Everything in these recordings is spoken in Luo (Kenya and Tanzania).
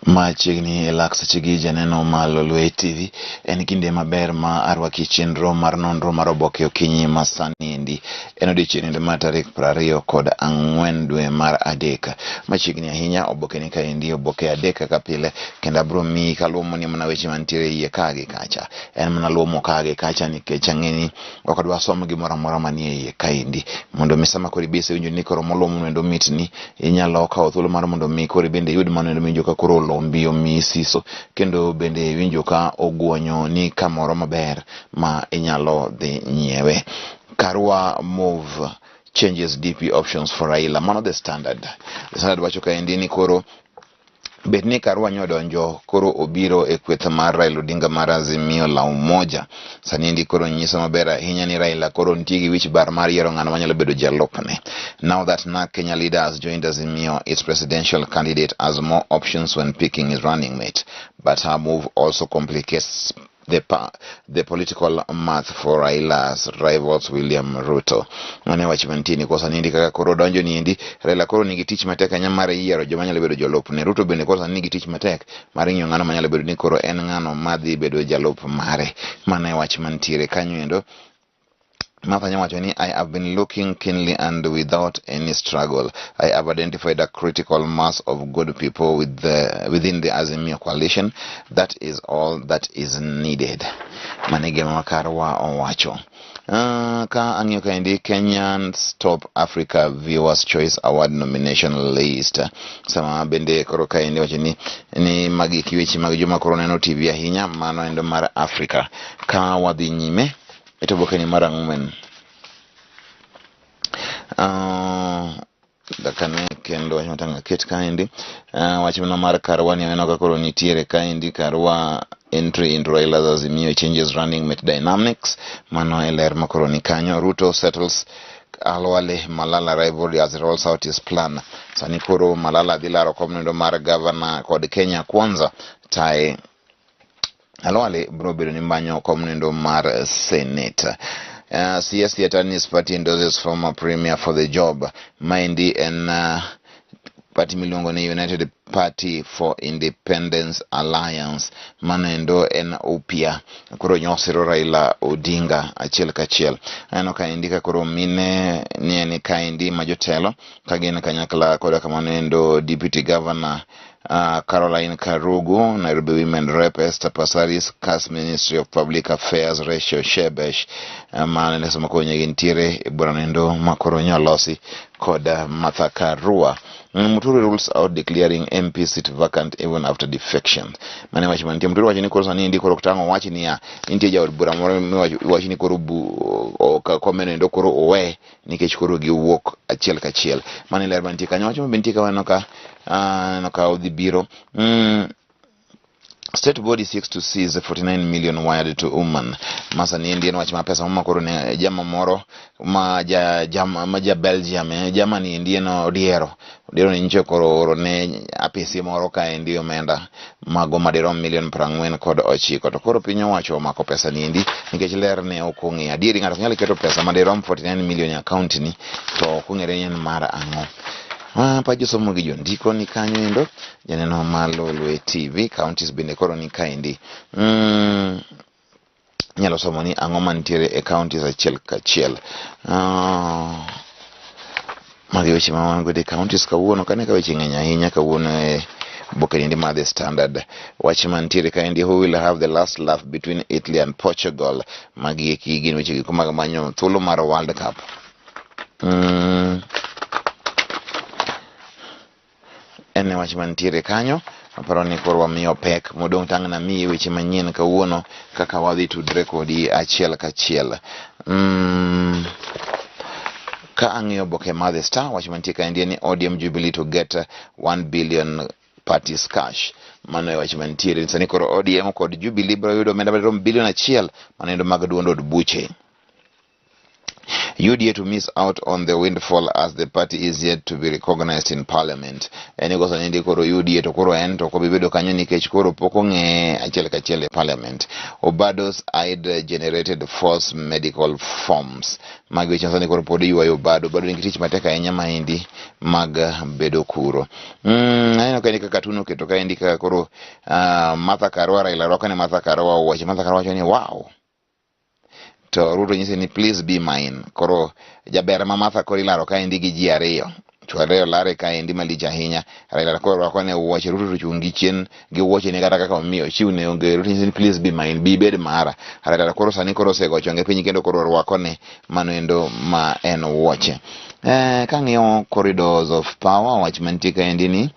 Machiegni laksa chigi janeno ma Lolwe Tv en kinde maber ma arwaki chenro mar nonro mar Oboke okinyi masani endi en odiochieng' mar tarik 24 dwe mar adek. Machiegni ahinya Oboke ni kaendi Oboke adek kaka pile, kendo abro miyi kaluwo ni mana weche mantiere iye ka gi kacha. En mana luwo ka gi kacha nikech ang'eni ok adwa somo gimoro amora manie iye kaendi, mondo mi sama koro ibese winjo ni koro moluwo mondo mitni inyalo kawo thuolo mar mondo mi koro bende yud mondo winjo ka koro lombi omi siso, kendo bende winjo ka oguonyo ni kamoro maber ma inyalo dhi nyiewe. Karwa move changes DP options for Raila, mano the standard. The standard wacho kaendi ni koro bet ni Karwa nyodonjo koro obiro e kweth mar Raila Odinga mar Azimio la Umoja. Sani ndi koro nyiso maber ahinya ni Raila koro nitie gi wich bar mar yiero ng'ano manyalo bedo jalupne. Now that Kenya leader has joined Azimio, its presidential candidate has more options when picking his running mate, but her move also complicates the political math for Raila's rivals William Ruto. Mane wachimantini kwa sanindi kaka koro donjo niendi Raila koro nigi tich matek anya mare yiero joma nyalo bedo jalupne. Ruto bende koro nigi tich matek mar ng'iyo ng'ano manyalo bedo ni koro en ng'ano madhi bedo jalup mare. Mane wachimantire kanyo endo Martha Nyamachoni, I have been looking keenly and without any struggle. I have identified a critical mass of good people within the Azimio coalition. That is all that is needed. Manege Makarwa Owacho. Ka ang'iyo kaendi Kenyan's Top Africa Viewers Choice Award nomination list. Sama bende koro kaendi wacho ni magi kiwechi mag joma koro neno TV ahinya, mano endo mar Africa. Ka wadhi nyime ito Oboke ni mara ng'wen. Dakane kendo wacho matanga ket kaendi wacho na mar Karwa ni aneno ka koro nitiere kaendi Karwa entry into Raila's Azimio changes running mate dynamics. Mano eler makoro ni kanyo. Ruto settles Alwale Malala rivalry as it rolls out his plan. Sani koro Malala dhilaro komnendo mar governor kod Kenya Kwanza tae Alwale bro bedo ni mbanyo komnendo mar Senate. CS Attorney's Party endorses former premier for the job. Maindi en party milongo ni United Party for Independence Alliance. Manendo en upia kuro nyosiro Raila Odinga achiel kachiel. Ano kaindika kuro mine ni kaindi majotelo kagene kanyakla koda kamanendo Deputy Governor Caroline Karugu, Nairobi Women Rep Esther Passaris, CAS Ministry of Public Affairs Ratio Shebesh, Manesa Makonye Gintire, Buranendo Makoro Nyalosi, Koda Martha Karua. Muturi rules out declaring MP seat vacant even after defection. Mane wachimanti Muturi wachini koro sani ndi koro kutango wachini ya inti ya Buramore wachini koro komeno ndo koro owe nikech koro gi wuok achiel kachiel. Mane lerbanti kanyo wachimo bintika wanoka udhibiro. State body seeks to seize 49 million wired to woman. Masa ni Indian wachima pesa mama koro ne jama moro maja Belgium jama ni Indian odiero ni nche koro oro ne apesi moro ka endio menda mago madirom million 40 kod ochiko. To koro pinyo wacho mako pesa ni indi nikech ler ne okong'e adieri ng'ato nyalo keto pesa madirom 49 million account ni to okong'ere yen mara ang'o. Pajo somo gi jondiko ni kanyo endo janeno mar Lolwe TV counties bende koro ni kaendi nyalo somo ni ang'o mantiere e counties achiel kachiel. Magi weche ma wan godo e counties kawuono kane ka weche ng'eny ahinya kawuono e Oboke ni mar the Standard. Wach mantiere kaendi, who will have the last laugh between Italy and Portugal. Magi eki gin weche giko mag manyo thuolo mar World Cup. Ene wach mantiere kanyo aparo ni koro wamiyo pek modong' tang' na miye weche manyien kawuono kaka wadhi tudre kodi achiel kachiel. Ka ang'iyo Oboke mar The Star wach mantiere kaendi ni ODM Jubilee to get 1 billion parties cash. Mano wach mantiere sani koro ODM kod Jubilee biro yudo omenda marom bilion 1 manendo mag duond od buche. UDA to miss out on the windfall as the party is yet to be recognized in parliament. Eni kosa nindi koro UDA to koro en to ko bibedo kanyo nikech koro poko nge achiel kachiel e parliament. Obado's aid generated false medical forms. Magi weche masani koro pod ywayo Obado nigi tich matek ahinya mahindi mag bedo kuro. Aneno ka kaka tuno keto ka indi kaka koro Martha Karua Raila rwako ne Martha Karua wacho. Martha Karua wacho ni wow. To Ruto nyise ni please be mine. Koro jaber ma Martha koro ilaro ka indi gi ji ariyo. Chware lare ka indi malich ahinya. Raila koro rwako ne wuoche. Ruto chungi chien gi wuoche ne kata kaka omiyo chiu ne onge. Ruto nyise ni please be mine. Bi bed mara. Raila koro sani koro sego chonge piny kendo koro rwako ne mano endo ma en wuoche. Kang'iyo corridors of power wach mantie ka endi ni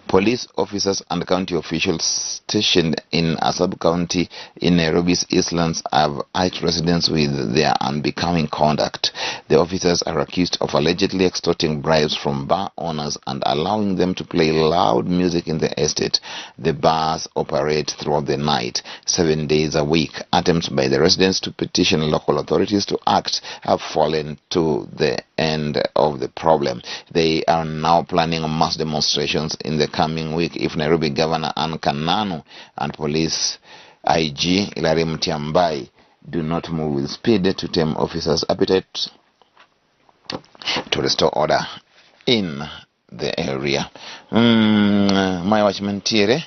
police officers and county officials stationed in a sub-county in Nairobi's Eastlands have urged residents with their unbecoming conduct. The officers are accused of allegedly extorting bribes from bar owners and allowing them to play loud music in the estate. The bars operate throughout the night, 7 days a week. Attempts by the residents to petition local authorities to act have fallen to the end of the problem. They are now planning mass demonstrations in the coming week if Nairobi Governor Anne Kananu and Police IG Hilary Mutyambai do not move with speed to tame officers' appetite to restore order in the area. My watchman tiere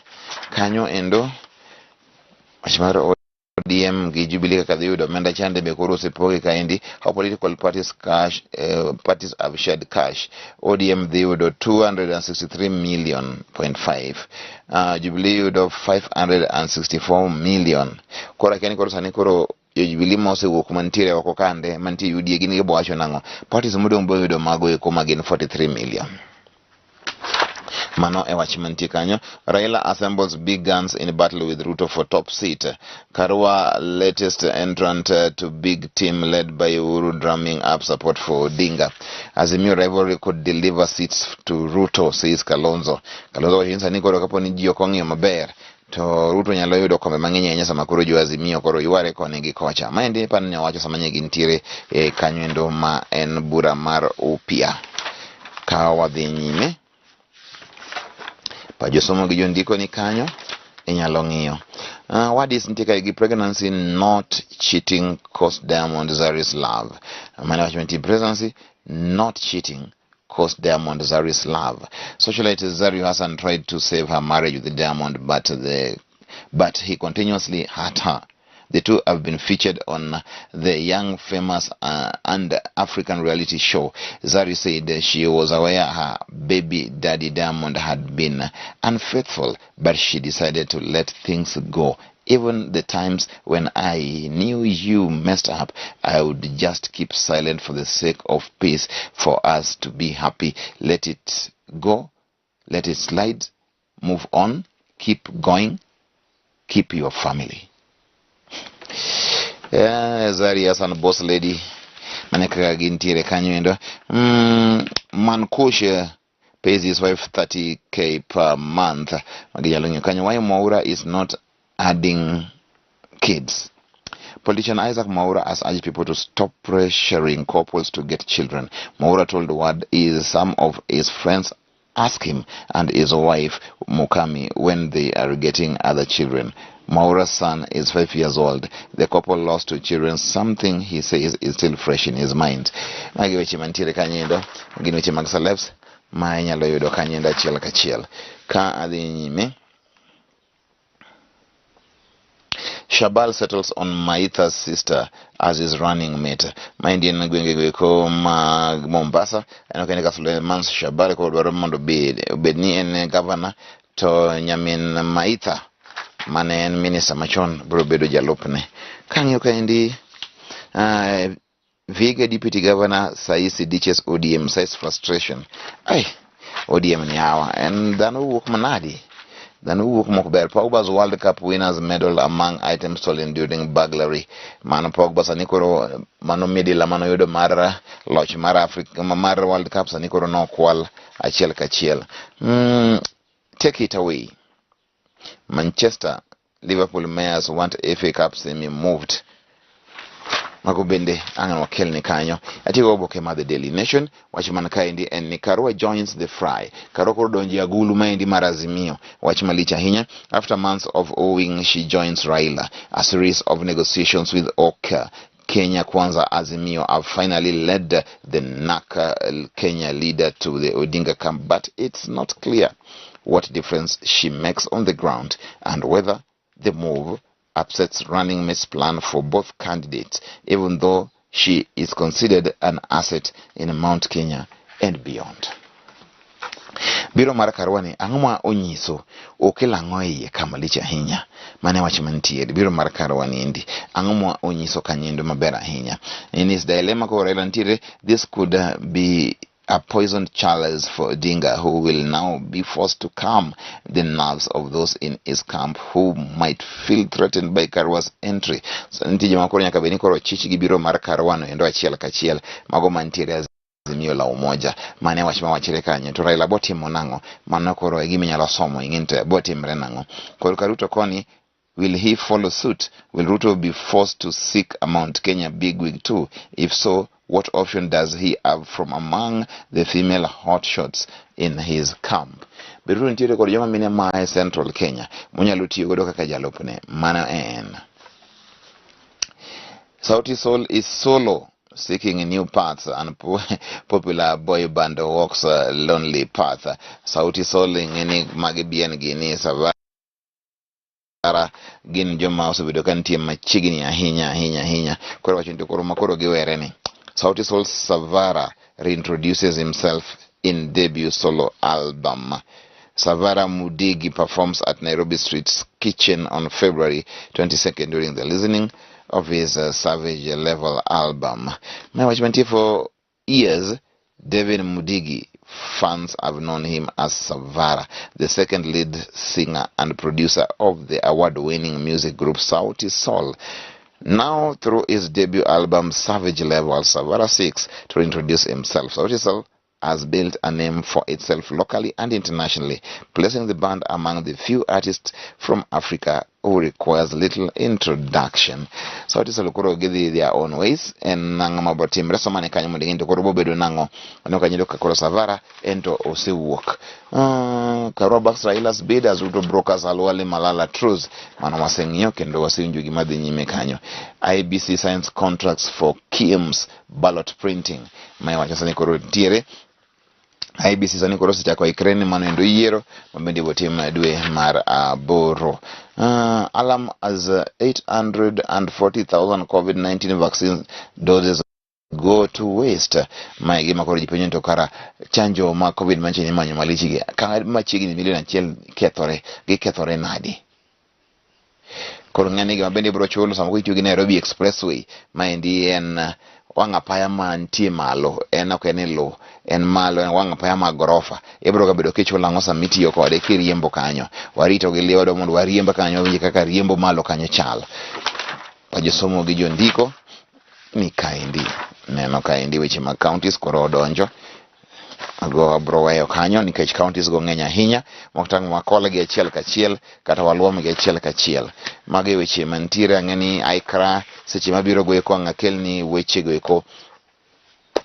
kanyo endo watchmaro ODM gi Jubilee kaka dhiyudo omenda chande be koro osepoge kaendi. How political parties parties have shared cash. ODM dhiyudo 263 million point 5. Jubilee yudo 564 million. Kora keni koro sani koro Jubilee mose wuok mantiere oko kande mantie UDA gin gibo wacho nang'o. Parties modong' bo yudo mago eko magin 43 million. Mano e wach mantie kanyo. Raila assembles big guns in battle with Ruto for top seat. Karua latest entrant to big team led by Uhuru drumming up support for Odinga. Azimio rivalry could deliver seats to Ruto, says Kalonzo. Kalonzo wachinsa ni koro kapo ni ji ok ong'iyo maber to Ruto nyalo yudo kombe mang'eny ahinya sama koro jo Azimio koro yware koni gi kocha. Maendi pan ne wacho sama ne gintiere kanyo endo ma en bura mar upya. Ka wadhi nyime pajosomo gi jondiko ni kanyo inyalo ng'iyo. What is ntika gi pregnancy not cheating cost Diamond Zari's love. Management pregnancy not cheating cost Diamond Zari's love. Socialite Zari Hassan tried to save her marriage with Diamond, but he continuously hurt her. The two have been featured on the Young, Famous and African reality show. Zari said she was aware her baby daddy Diamond had been unfaithful, but she decided to let things go. Even the times when I knew you messed up, I would just keep silent for the sake of peace, for us to be happy. Let it go, let it slide, move on, keep going, keep your family. Zari Hassan boss lady maneka gintiere kanyo endo. Mankusha pays his wife 30k per month. Magiyalonyo kanyo. Why Mwaura is not adding kids? Politician Isaac Mwaura has urged people to stop pressuring couples to get children. Mwaura told Word is some of his friends ask him and his wife Mukami when they are getting other children. Mwaura's son is 5 years old. The couple lost 2 children. Something he says is still fresh in his mind. Magiweche mantiere kanyendo. Gineweche mag celebs. Mainyalo yudo kanyendo achiel kachiel. Ka adhi nyime. Shabal settles on Maitha's sister as his running mate. Mind in gwenge gweko mag Mombasa. Eno kenika Suleiman Shabal ko dwaro mondo bed ni en governor to nyamin Maitha mane en minister machon bro bedo jalopne. Kang'yo kaendi Viga deputy governor Saisi ditches ODM says frustration. ODM ni hawa en dhano wuok manadi. Dhano wuok mokber. Pogba's World Cup winners medal among items stolen during burglary. Mano Pogba sanikoro mano midila mano yudo mar loch mar Africa mar World Cup sanikoro no kwal achiel kachiel. Take it away. Manchester Liverpool mayors want FA Cup semi moved. mago bende angan wakel ni kanyo. Atigo oboke ma The Daily Nation wach man kaendi en ni Karua joins the fray. Karua koro donji agulu maendi mar Azimio, wach malich ahinya. After months of owing, she joins Raila. A series of negotiations with Okelo Kenya Kwanza Azimio have finally led the NAK Kenya leader to the Odinga camp, but it's not clear what difference she makes on the ground and whether the move upsets running mate's plan for both candidates, even though she is considered an asset in Mount Kenya and beyond. Biro mar Karwani ang'oma onyiso Okelo ang'o iye kama lich ahinya mane wach mantiere. Biro mar Karwani endi ang'oma onyiso kanyendo maber ahinya. In his dilemma ko Raila ntiere, this could be a poisoned chalice for Odinga, who will now be forced to calm the nerves of those in his camp who might feel threatened by Karwa's entry. So nitije makoro nyaka beni koro chich gi biro mar Karwano endo achiel kachiel mago mantiere Azimio la Umoja mane wach mawachire kanyo to Raila botimo nang'o mano koro e gima inyalo somo ing'ente botimre nang'o. Koro Ruto koni, will he follow suit? Will Ruto be forced to seek a Mount Kenya bigwig too? If so, what option does he have from among the female hotshots in his camp? Biru ntiere kod joma mine mae Central Kenya monyalo tiyo godo kaka jalupne. Mano en Sauti Sol is solo, seeking new paths, and popular boy band walks a lonely path. Sauti Sol ng'eni magi bien gini Savara gin joma osebedo ka nitie machiegni ahinya. Koro wacho nito koro makoro giwere ni Sauti Sol Savara reintroduces himself in debut solo album. Savara Mudigi performs at Nairobi Street's Kitchen on February 22nd during the listening of his Savage Level album. My watchman for years, David Mudigi fans have known him as Savara, the second lead singer and producer of the award-winning music group Sauti Sol. Now, through his debut album Savage Level, Savara seeks to introduce himself. Sauti Sol has built a name for itself locally and internationally, placing the band among the few artists from Africa who requires little introduction. Sauti Sol koro give their own ways and nangama botim reso mane kanyo mondo into koro bobedo nango no kanyo ka koro Savara ento osewuok. Karua backs Raila's bid as Ruto brokers alwale Malala truth mano waseng'iyo kendo wasewinjo gima dhi nyime kanyo. IBC signs contracts for Kim's ballot printing. Mae wacho sani koro tiere IBC sani koro sechako ikreni mano endo yiero mabende botim dwe mar aboro. Alam as 840,000 COVID-19 vaccine doses go to waste. Mae gima koro jipenjo to kara chanjo ma COVID manchini manyo malichigi ka machiegni milion 1 kethore nadi. Koro ng'ani gima bende bro chulo sama koitiyo gi Nairobi Expressway maendi en wang' apaya mantie malo, en ok en lo, en malo, en wang' apaya mag gorofa. Ibro ga bedo kichulo ang'o sama itiyo kode kiriembo kanyo. Warito gi liwedo mondo wariembo kanyo winji kaka riembo malo kanyo chal. Wajosomo gi jondiko ni kaendi neno kaendi weche mag counties koro odonjo. Ago bro weyo kanyo nikech counties go ng'eny ahinya mokutang' makola gi achiel kachiel kata waluom gi achiel kachiel. Magi weche mantiere ang'eni aikra seche mabiro go eko ang'akel ni weche go eko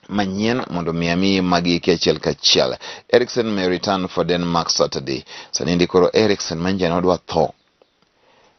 manyien mondo miami magi achiel kachiel. Eriksen may return for Denmark Saturday. Sanindi koro Eriksen manjana odwa tho